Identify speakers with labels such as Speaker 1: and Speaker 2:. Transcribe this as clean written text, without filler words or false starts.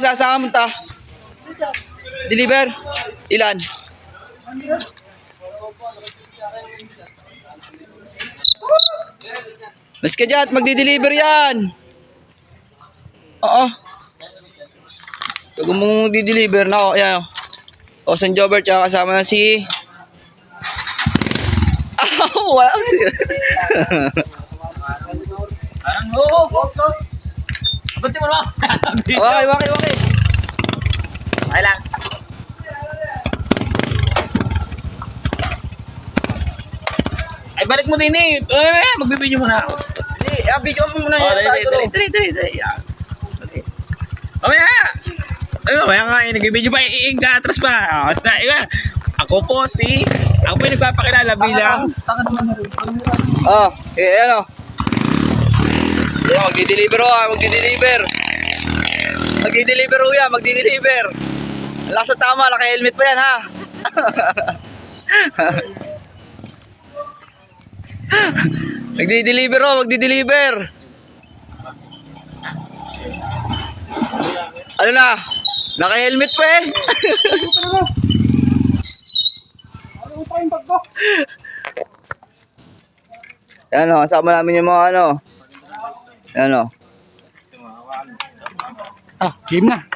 Speaker 1: Sasama mo ta. Deliver. Ilan? Mas ka dyan, magdi-deliver yan. Oo. Kung mong di-deliver na ako, yan. O, San Jobert, tsaka kasama na si... Wala si...
Speaker 2: Parang, oo, abati mo naman.
Speaker 1: Okay.
Speaker 2: Okay lang. Ay, balik mo din eh. Magbibideo muna ako.
Speaker 1: Hindi, video mo muna yan.
Speaker 2: Dali. Mamaya! Ay, mamaya nga eh. Nag-video pa. Atras pa. Ako po ako po yung nagpapakilala bilang...
Speaker 1: Ayan o. Ayan, magdi-deliver o. Magdi-deliver. Lasa tama, naka-helmet pa yan ha. Magdi-deliver. Ano na? Naka-helmet pa eh. Yan o, kasama namin yung mga ano. Yan o.
Speaker 2: Game na.